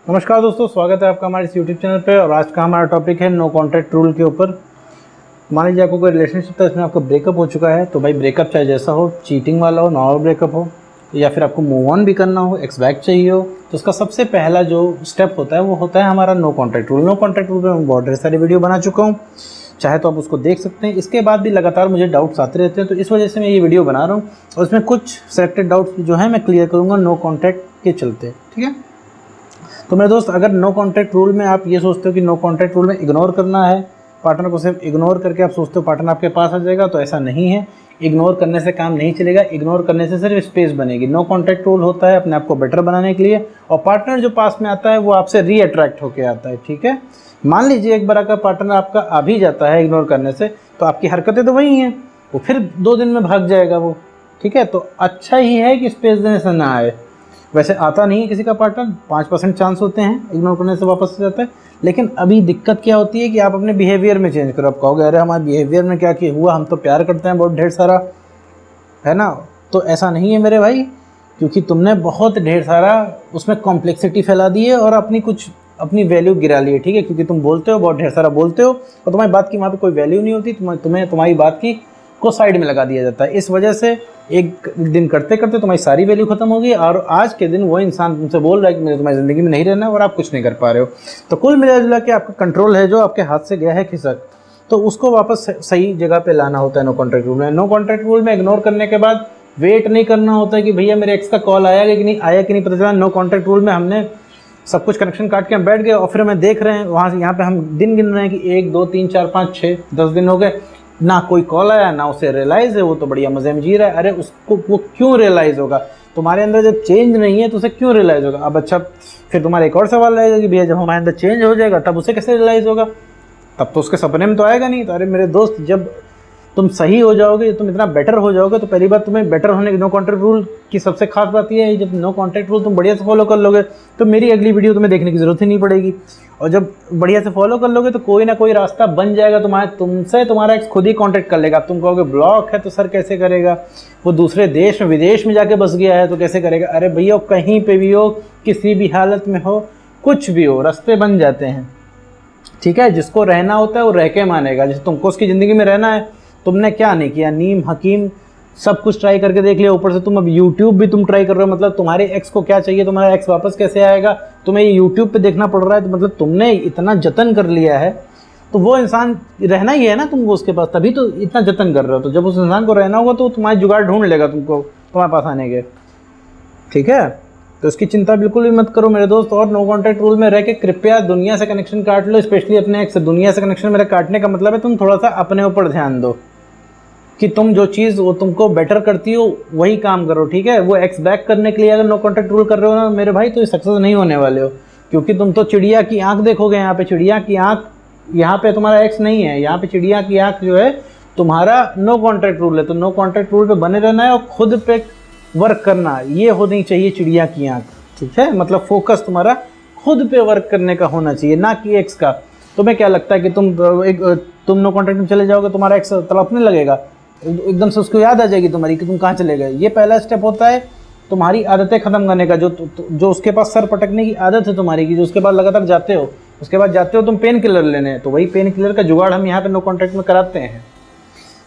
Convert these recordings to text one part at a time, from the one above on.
नमस्कार दोस्तों, स्वागत है आपका हमारे इस यूट्यूब चैनल पे। और आज का हमारा टॉपिक है नो कॉन्ट्रैक्ट रूल के ऊपर। मान लीजिए आपको कोई रिलेशनशिप था, इसमें आपका ब्रेकअप हो चुका है, तो भाई ब्रेकअप चाहे जैसा हो, चीटिंग वाला हो, नॉर्मल ब्रेकअप हो, या फिर आपको मूव ऑन भी करना हो, एक्स बैक चाहिए हो, तो उसका सबसे पहला जो स्टेप होता है वो होता है हमारा no contract rule. No contract rule पर मैं बहुत ढेर सारी वीडियो बना चुका हूँ, चाहे तो आप उसको देख सकते हैं। इसके बाद भी लगातार मुझे डाउट्स आते रहते हैं, तो इस वजह से मैं ये वीडियो बना रहा हूँ और उसमें कुछ सेलेक्टेड डाउट्स जो है मैं क्लियर करूँगा नो कॉन्ट्रैक्ट के चलते, ठीक है। तो मेरे दोस्त, अगर नो कॉन्ट्रैक्ट रूल में आप ये सोचते हो कि नो कॉन्ट्रैक्ट रूल में इग्नोर करना है पार्टनर को, सिर्फ इग्नोर करके आप सोचते हो पार्टनर आपके पास आ जाएगा, तो ऐसा नहीं है। इग्नोर करने से काम नहीं चलेगा, इग्नोर करने से सिर्फ स्पेस बनेगी। नो कॉन्ट्रैक्ट रूल होता है अपने आप को बेटर बनाने के लिए, और पार्टनर जो पास में आता है वो आपसे री अट्रैक्ट होकर आता है, ठीक है। मान लीजिए एक बार अगर पार्टनर आपका आ भी जाता है इग्नोर करने से, तो आपकी हरकतें तो वही हैं, वो फिर 2 दिन में भाग जाएगा वो, ठीक है। तो अच्छा ही है कि स्पेस देने से ना आए। वैसे आता नहीं है किसी का पार्टनर, 5% चांस होते हैं इग्नोर करने से वापस आ जाता है। लेकिन अभी दिक्कत क्या होती है कि आप अपने बिहेवियर में चेंज करो। आप कहोगे अरे हमारे बिहेवियर में क्या किया हुआ, हम तो प्यार करते हैं बहुत ढेर सारा, है ना। तो ऐसा नहीं है मेरे भाई, क्योंकि तुमने बहुत ढेर सारा उसमें कॉम्प्लेक्सिटी फैला दी है और अपनी वैल्यू गिरा ली है, ठीक है। क्योंकि तुम बोलते हो, बहुत ढेर सारा बोलते हो, और तुम्हारी बात की वहाँ पे कोई वैल्यू नहीं होती, तुम्हारी बात की को साइड में लगा दिया जाता है। इस वजह से एक दिन करते करते तुम्हारी सारी वैल्यू खत्म होगी, और आज के दिन वो इंसान तुमसे बोल रहा है कि मुझे तुम्हारी ज़िंदगी में नहीं रहना है, और आप कुछ नहीं कर पा रहे हो। तो कुल मिला जुला के आपका कंट्रोल है जो आपके हाथ से गया है खिसक, तो उसको वापस सही जगह पे लाना होता है नो कॉन्ट्रैक्ट रूल में। नो कॉन्ट्रैक्ट रूल में इग्नोर करने के बाद वेट नहीं करना होता है कि भैया मेरे एक्स का कॉल आया कि नहीं पता चला। नो कॉन्ट्रैक्ट रूल में हमने सब कुछ कनेक्शन काट के हम बैठ गए, और फिर हमें देख रहे हैं वहाँ से यहाँ पे हम दिन गिन रहे हैं कि 1 2 3 4 5 6 10 दिन हो गए, ना कोई कॉल आया, ना उसे रियलाइज़ है, वो तो बढ़िया मज़े में जी रहा है। अरे उसको वो क्यों रियलाइज़ होगा? तुम्हारे अंदर जब चेंज नहीं है तो उसे क्यों रियलाइज़ होगा? अब अच्छा, फिर तुम्हारा एक और सवाल रहेगा कि भैया जब हमारे अंदर चेंज हो जाएगा तब उसे कैसे रियलाइज़ होगा? तब तो उसके सपने में तो आएगा नहीं। तो अरे मेरे दोस्त, जब तुम सही हो जाओगे, तुम इतना बेटर हो जाओगे, तो पहली बात तुम्हें बेटर होने की नो कॉन्ट्रैक्ट रूल की सबसे खास बात यह है, जब नो कॉन्ट्रैक्ट रूल तुम बढ़िया से फॉलो कर लोगे तो मेरी अगली वीडियो तुम्हें देखने की ज़रूरत ही नहीं पड़ेगी। और जब बढ़िया से फॉलो कर लोगे तो कोई ना कोई रास्ता बन जाएगा तुमसे तुम्हारा एक्स खुद ही कॉन्टैक्ट कर लेगा। तुम कहोगे ब्लॉक है तो सर कैसे करेगा, वो दूसरे देश में विदेश में जाके बस गया है तो कैसे करेगा? अरे भैया, कहीं पे भी हो, किसी भी हालत में हो, कुछ भी हो, रास्ते बन जाते हैं, ठीक है। जिसको रहना होता है वो रह के मानेगा। जैसे तुमको उसकी ज़िंदगी में रहना है, तुमने क्या नहीं किया, नीम हकीम सब कुछ ट्राई करके देख लिया, ऊपर से तुम अब यूट्यूब भी तुम ट्राई कर रहे हो। मतलब तुम्हारे एक्स को क्या चाहिए, तुम्हारा एक्स वापस कैसे आएगा, तुम्हें ये यूट्यूब पे देखना पड़ रहा है। तो मतलब तुमने इतना जतन कर लिया है, तो वो इंसान रहना ही है ना तुमको उसके पास, तभी तो इतना जतन कर रहे हो। तो जब उस इंसान को रहना होगा तो तुम्हारी जुगाड़ ढूंढ लेगा तुमको तुम्हारे पास आने के, ठीक है। तो इसकी चिंता बिल्कुल भी मत करो मेरे दोस्त। और नो कॉन्टैक्ट रूल में रह के कृपया दुनिया से कनेक्शन काट लो, स्पेशली अपने एक्स से। दुनिया से कनेक्शन मेरा काटने का मतलब है तुम थोड़ा सा अपने ऊपर ध्यान दो कि तुम जो चीज़ वो तुमको बेटर करती हो वही काम करो, ठीक है। वो एक्स बैक करने के लिए अगर नो कॉन्टैक्ट रूल कर रहे हो ना मेरे भाई, तो ये सक्सेस नहीं होने वाले हो। क्योंकि तुम तो चिड़िया की आंख देखोगे, यहाँ पे चिड़िया की आंख, यहाँ पे तुम्हारा एक्स नहीं है, यहाँ पे चिड़िया की आंख जो है तुम्हारा नो कॉन्ट्रैक्ट रूल है। तो नो कॉन्ट्रैक्ट रूल पे बने रहना है और खुद पे वर्क करना, ये होनी चाहिए चिड़िया की आंख, ठीक है। मतलब फोकस तुम्हारा खुद पे वर्क करने का होना चाहिए, ना कि एक्स का। तुम्हें क्या लगता है कि तुम नो कॉन्ट्रैक्ट में चले जाओगे, तुम्हारा एक्स तड़पने लगेगा, एकदम से उसको याद आ जाएगी तुम्हारी कि तुम कहाँ चले गए। ये पहला स्टेप होता है तुम्हारी आदतें ख़त्म करने का। जो उसके पास सर पटकने की आदत है तुम्हारी की, जो उसके बाद लगातार जाते हो, उसके बाद जाते हो तुम पेन किलर लेने, तो वही पेन किलर का जुगाड़ हम यहाँ पे नो कॉन्ट्रैक्ट में कराते हैं,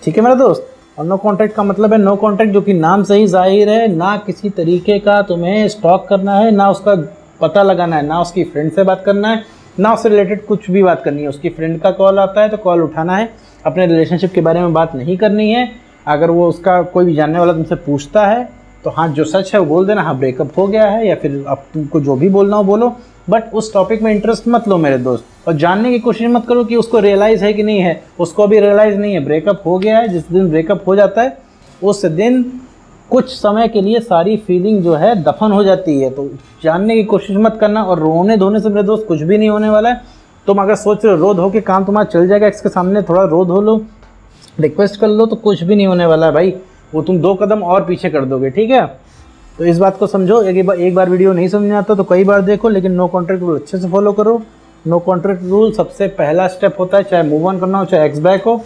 ठीक है मेरा दोस्त। और नो कॉन्ट्रैक्ट का मतलब है नो कॉन्ट्रैक्ट, जो कि नाम से ही जाहिर है, ना किसी तरीके का तुम्हें स्टॉक करना है, ना उसका पता लगाना है, ना उसकी फ्रेंड से बात करना है, ना उससे रिलेटेड कुछ भी बात करनी है। उसकी फ्रेंड का कॉल आता है तो कॉल उठाना है, अपने रिलेशनशिप के बारे में बात नहीं करनी है। अगर वो उसका कोई भी जानने वाला तुमसे पूछता है तो हाँ, जो सच है वो बोल देना, हाँ ब्रेकअप हो गया है, या फिर अब तुमको जो भी बोलना हो बोलो, बट उस टॉपिक में इंटरेस्ट मत लो मेरे दोस्त। और जानने की कोशिश मत करो कि उसको रियलाइज़ है कि नहीं है, उसको अभी रियलाइज़ नहीं है, ब्रेकअप हो गया है। जिस दिन ब्रेकअप हो जाता है उस दिन कुछ समय के लिए सारी फीलिंग जो है दफन हो जाती है। तो जानने की कोशिश मत करना, और रोने धोने से मेरे दोस्त कुछ भी नहीं होने वाला है। तुम अगर सोच रहे हो रो धो के काम तुम्हारा चल जाएगा, एक्स के सामने थोड़ा रो धो लो, रिक्वेस्ट कर लो, तो कुछ भी नहीं होने वाला है भाई। वो तुम 2 कदम और पीछे कर दोगे, ठीक है। तो इस बात को समझो। एक बार वीडियो नहीं समझ में आता तो कई बार देखो, लेकिन नो कॉन्ट्रैक्ट रूल अच्छे से फॉलो करो। नो कॉन्ट्रैक्ट रूल सबसे पहला स्टेप होता है, चाहे मूव ऑन करना हो चाहे एक्स बैक हो।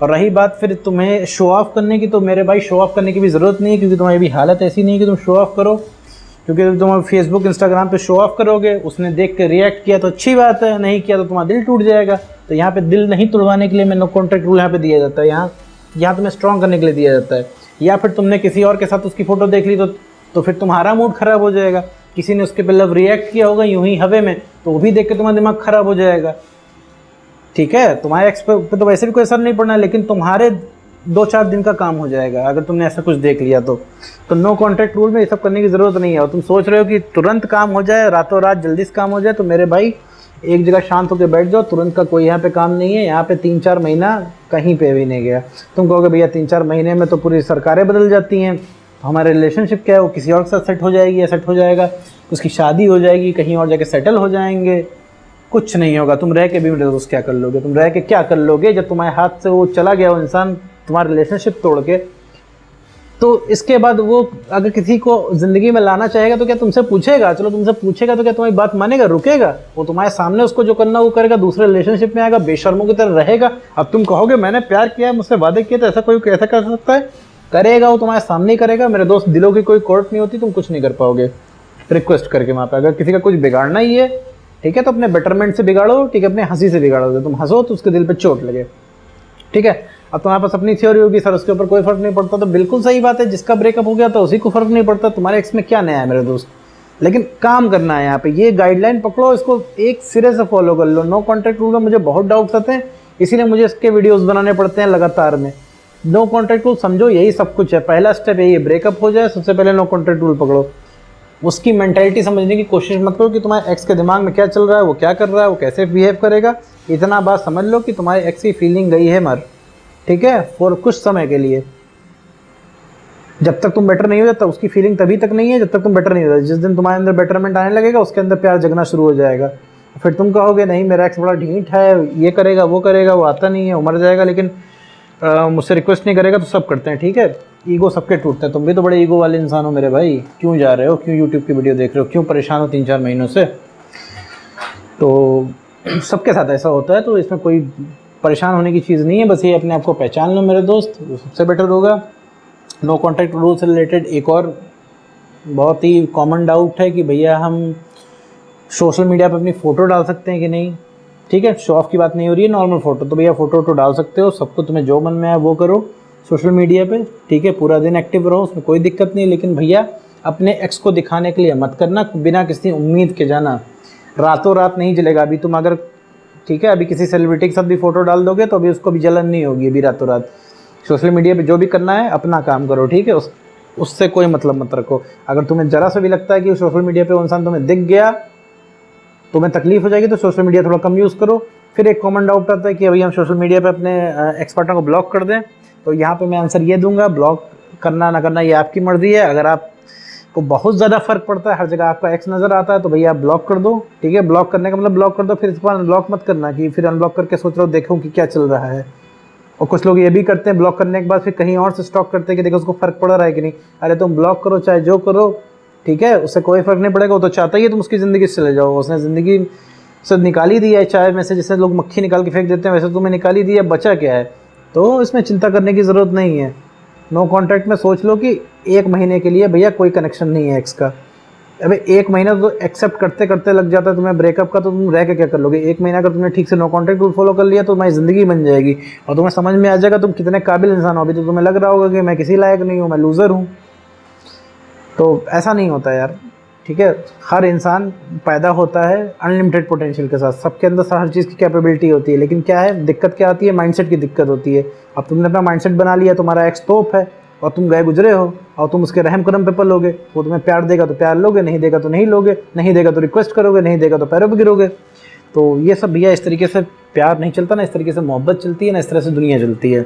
और रही बात फिर तुम्हें शो ऑफ करने की, तो मेरे भाई शो ऑफ करने की भी ज़रूरत नहीं है, क्योंकि तुम्हारी भी हालत ऐसी नहीं है कि तुम शो ऑफ करो। क्योंकि तुम फेसबुक इंस्टाग्राम पे शो ऑफ करोगे, उसने देख के रिएक्ट किया तो अच्छी बात है, नहीं किया तो तुम्हारा दिल टूट जाएगा। तो यहाँ पे दिल नहीं तोड़वाने के लिए मैं नो कॉन्टैक्ट रूल यहाँ पे दिया जाता है, यहाँ तुम्हें स्ट्रॉन्ग करने के लिए दिया जाता है। या फिर तुमने किसी और के साथ उसकी फ़ोटो देख ली तो फिर तुम्हारा मूड ख़राब हो जाएगा। किसी ने उसके पे लव रिएक्ट किया होगा यूं ही हवे में, तो वो भी देख के तुम्हारा दिमाग ख़राब हो जाएगा। ठीक है, तुम्हारे एक्स पे तो वैसे भी कोई असर नहीं पड़ना, लेकिन तुम्हारे 2-4 दिन का काम हो जाएगा अगर तुमने ऐसा कुछ देख लिया तो नो कॉन्टैक्ट रूल में ये सब करने की ज़रूरत नहीं है। और तुम सोच रहे हो कि तुरंत काम हो जाए, रातों रात जल्दी से काम हो जाए, तो मेरे भाई एक जगह शांत होकर बैठ जाओ। तुरंत का कोई यहाँ पे काम नहीं है। यहाँ पे 3-4 महीना कहीं पे भी नहीं गया। तुम कहोगे भैया 3-4 महीने में तो पूरी सरकारें बदल जाती हैं, तो हमारे रिलेशनशिप क्या है, वो किसी और के साथ सेट हो जाएगी या सेट हो जाएगा, उसकी शादी हो जाएगी, कहीं और जाके सेटल हो जाएंगे, कुछ नहीं होगा। तुम रह के भी मेरे दोस्त क्या कर लोगे, तुम रह के क्या कर लोगे जब तुम्हारे हाथ से वो चला गया वो इंसान, तुम्हारा रिलेशनशिप तोड़ के। तो इसके बाद वो अगर किसी को ज़िंदगी में लाना चाहेगा तो क्या तुमसे पूछेगा? चलो तुमसे पूछेगा तो क्या तुम्हारी बात मानेगा, रुकेगा? वो तुम्हारे सामने उसको जो करना वो करेगा, दूसरे रिलेशनशिप में आएगा, बेशर्मों की तरह रहेगा। अब तुम कहोगे मैंने प्यार किया, मुझसे वादे किए, तो ऐसा कोई कैसे कर सकता है? करेगा, वो तुम्हारे सामने ही करेगा। मेरे दोस्त, दिलों की कोई कोर्ट नहीं होती, तुम कुछ नहीं कर पाओगे रिक्वेस्ट करके वहाँ पर। अगर किसी का कुछ बिगाड़ना ही है, ठीक है, तो अपने बेटरमेंट से बिगाड़ो, ठीक है, अपने हंसी से बिगाड़ो। तुम हंसो तो उसके दिल पे चोट लगे, ठीक है। अब तुम्हारे पास अपनी थ्योरी होगी, सर उसके ऊपर कोई फर्क नहीं पड़ता, तो बिल्कुल सही बात है। जिसका ब्रेकअप हो गया तो उसी को फर्क नहीं पड़ता, तुम्हारे एक्स में क्या नया है मेरे दोस्त। लेकिन काम करना है यहाँ पे, ये गाइडलाइन पकड़ो, इसको एक सिरे से फॉलो कर लो। नो कॉन्टैक्ट रूल में मुझे बहुत डाउट्स आते हैं, इसीलिए मुझे इसके वीडियोस बनाने पड़ते हैं लगातार में। नो कॉन्टैक्ट रूल समझो, यही सब कुछ है। पहला स्टेप यही है, ब्रेकअप हो जाए सबसे पहले नो कॉन्टैक्ट रूल पकड़ो। उसकी मेंटालिटी समझने की कोशिश मत करो कि तुम्हारे एक्स के दिमाग में क्या चल रहा है, वो क्या कर रहा है, वो कैसे बिहेव करेगा। इतना बात समझ लो कि तुम्हारे एक्स की फीलिंग गई है मर, ठीक है, फॉर कुछ समय के लिए। जब तक तुम बेटर नहीं हो जाता, उसकी फीलिंग तभी तक नहीं है जब तक तुम बेटर नहीं हो जाता। जिस दिन तुम्हारे अंदर बेटरमेंट आने लगेगा, उसके अंदर प्यार जगना शुरू हो जाएगा। फिर तुम कहोगे नहीं मेरा एक्स बड़ा ढीठ है, ये करेगा वो करेगा, वो आता नहीं है, वो मर जाएगा, लेकिन मुझसे रिक्वेस्ट नहीं करेगा। तो सब करते हैं, ठीक है, ईगो सबके टूटते हैं। तुम भी तो बड़े ईगो वाले इंसान हो मेरे भाई। क्यों जा रहे हो, क्यों यूट्यूब की वीडियो देख रहे हो, क्यों परेशान हो 3-4 महीनों से? तो सबके साथ ऐसा होता है, तो इसमें कोई परेशान होने की चीज़ नहीं है। बस ये अपने आप को पहचान लो मेरे दोस्त, वो सबसे बेटर होगा। नो कॉन्टैक्ट रूल से रिलेटेड एक और बहुत ही कॉमन डाउट है कि भैया हम सोशल मीडिया पर अपनी फ़ोटो डाल सकते हैं कि नहीं। ठीक है, शो ऑफ की बात नहीं हो रही है, नॉर्मल फ़ोटो। तो भैया फ़ोटो तो डाल सकते हो, सबको तुम्हें जो मन में आए वो करो सोशल मीडिया पे, ठीक है, पूरा दिन एक्टिव रहो, उसमें कोई दिक्कत नहीं। लेकिन भैया अपने एक्स को दिखाने के लिए मत करना, बिना किसी उम्मीद के जाना। रातों रात नहीं जलेगा। अभी तुम अगर, ठीक है, अभी किसी सेलिब्रिटी के साथ भी फ़ोटो डाल दोगे तो अभी उसको भी जलन नहीं होगी अभी रातों रात। सोशल मीडिया पे जो भी करना है अपना काम करो, ठीक है, उससे कोई मतलब मत रखो। अगर तुम्हें ज़रा सा भी लगता है कि सोशल मीडिया पे वो इंसान तुम्हें दिख गया, तुम्हें तकलीफ हो जाएगी, तो सोशल मीडिया थोड़ा कम यूज़ करो। फिर एक कॉमन डाउट आता है कि अभी हम सोशल मीडिया पे अपने एक्स पार्टनर को ब्लॉक कर दें। तो यहाँ पे मैं आंसर ये दूंगा, ब्लॉक करना ना करना ये आपकी मर्ज़ी है। अगर आपको बहुत ज़्यादा फ़र्क पड़ता है, हर जगह आपका एक्स नज़र आता है, तो भैया आप ब्लॉक कर दो, ठीक है। ब्लॉक करने का मतलब ब्लॉक कर दो, फिर इस बार अनब्लॉक मत करना कि फिर अनब्लॉक करके सोच रहा हूँ देखूँ कि क्या चल रहा है। और कुछ लोग ये भी करते हैं, ब्लॉक करने के बाद फिर कहीं और से स्टॉक करते हैं कि देखो उसको फ़र्क पड़ रहा है कि नहीं। अरे तुम ब्लॉक करो चाहे जो करो, ठीक है, उससे कोई फ़र्क नहीं पड़ेगा। वो तो चाहता ही है तुम उसकी ज़िंदगी से चले जाओ। उसने ज़िंदगी से निकाल ही दिया है, चाय में से जैसे लोग मक्खी निकाल के फेंक देते हैं, वैसे तुम्हें निकाल ही दिया, बचा क्या है? तो इसमें चिंता करने की ज़रूरत नहीं है। नो कॉन्टैक्ट में सोच लो कि 1 महीने के लिए भैया कोई कनेक्शन नहीं है एक्स का। अबे 1 महीना तो एक्सेप्ट करते करते लग जाता है तुम्हें ब्रेकअप का, तो तुम रह के क्या कर लोगे? 1 महीना अगर तुमने ठीक से नो कॉन्टैक्ट रूल फॉलो कर लिया तो तुम्हारी ज़िंदगी बन जाएगी और तुम्हें समझ में आ जाएगा तुम कितने काबिल इंसान हो। अभी तो तुम्हें लग रहा होगा कि मैं किसी लायक नहीं हूँ, मैं लूज़र हूँ। तो ऐसा नहीं होता यार, ठीक है। हर इंसान पैदा होता है अनलिमिटेड पोटेंशियल के साथ, सबके अंदर हर चीज़ की कैपेबिलिटी होती है। लेकिन क्या है, दिक्कत क्या आती है? माइंडसेट की दिक्कत होती है। अब तुमने अपना माइंडसेट बना लिया, तुम्हारा एक्स तोप है और तुम गए गुजरे हो और तुम उसके रहम करम पे पलोगे। वो तुम्हें प्यार देगा तो प्यार लोगे, नहीं देगा तो नहीं लोगे, नहीं देगा तो रिक्वेस्ट करोगे, नहीं देगा तो पैरों पर गिरोगे। तो ये सब भैया इस तरीके से प्यार नहीं चलता ना, इस तरीके से मोहब्बत चलती है ना, इस तरह से दुनिया चलती है।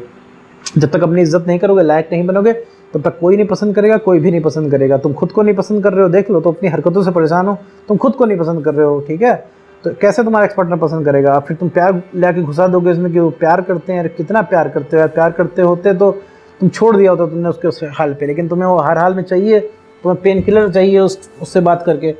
जब तक अपनी इज्जत नहीं करोगे, लायक नहीं बनोगे, तब तक कोई नहीं पसंद करेगा, कोई भी नहीं पसंद करेगा। तुम खुद को नहीं पसंद कर रहे हो, देख लो, तो अपनी हरकतों से परेशान हो, तुम खुद को नहीं पसंद कर रहे हो, ठीक है। तो कैसे तुम्हारा एक्स पार्टनर पसंद करेगा? फिर तुम प्यार लेके घुसा दोगे इसमें कि वो प्यार करते हैं। कितना प्यार करते हो यार? प्यार करते होते तो तुम छोड़ दिया होता तुमने उसके उस हाल पे, लेकिन तुम्हें वो हर हाल में चाहिए, तुम्हें पेन किलर चाहिए उससे बात करके।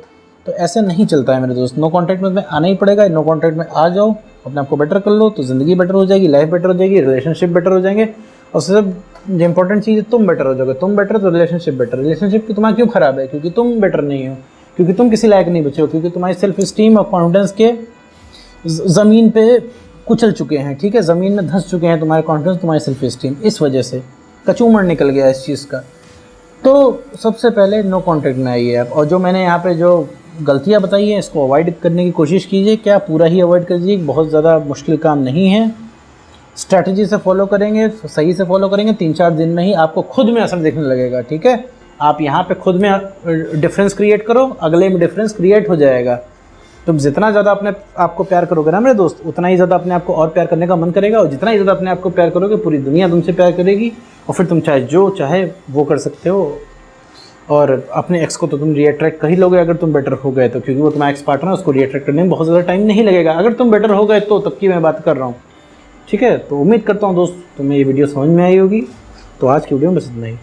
तो ऐसे नहीं चलता है मेरे दोस्त। नो कॉन्टैक्ट में आना ही पड़ेगा। नो कॉन्टैक्ट में आ जाओ, अपने आप को बेटर कर लो, तो ज़िंदगी बेटर हो जाएगी, लाइफ बेटर हो जाएगी, रिलेशनशिप बेटर हो जाएंगे और सब जो इंपॉर्टेंट चीज़ है तुम बेटर हो जाओगे, तुम बेटर तो रिलेशनशिप बेटर। रिलेशनशिप तुम्हारा क्यों खराब है? क्योंकि तुम बेटर नहीं हो, क्योंकि तुम किसी लायक नहीं बचे हो, क्योंकि तुम्हारी सेल्फ स्टीम और कॉन्फिडेंस के ज़मीन पे कुचल चुके हैं, ठीक है, ज़मीन में धंस चुके हैं तुम्हारे कॉन्फिडेंस, तुम्हारी सेल्फ स्टीम, इस वजह से कचूमर निकल गया इस चीज़ का। तो सबसे पहले नो कॉन्टैक्ट में आइए आप, और जो मैंने यहाँ पे जो गलतियाँ बताई हैं इसको अवॉइड करने की कोशिश कीजिए। क्या पूरा ही अवॉइड कर दीजिए, बहुत ज़्यादा मुश्किल काम नहीं है। स्ट्रैटेजी से फॉलो करेंगे, सही से फॉलो करेंगे, 3-4 दिन में ही आपको खुद में असर दिखने लगेगा, ठीक है। आप यहाँ पे खुद में डिफरेंस क्रिएट करो, अगले में डिफरेंस क्रिएट हो जाएगा। तुम जितना ज़्यादा अपने आप को प्यार करोगे ना मेरे दोस्त, उतना ही ज़्यादा अपने आप को और प्यार करने का मन करेगा, और जितना ही ज़्यादा अपने आप को प्यार करोगे पूरी दुनिया तुमसे प्यार करेगी, और फिर तुम चाहे जो चाहे वो कर सकते हो। और अपने एक्स को तो तुम रीअट्रैक्ट कर ही लोगे अगर तुम बेटर हो गए तो, क्योंकि वो तुम्हारा एक्स पार्टनर है, उसको रीअट्रैक्ट करने में बहुत ज़्यादा टाइम नहीं लगेगा अगर तुम बेटर हो गए तो, तब की मैं बात कर रहा हूँ, ठीक है। तो उम्मीद करता हूँ दोस्त तुम्हें ये वीडियो समझ में आई होगी। तो आज की वीडियो में बस इतना ही।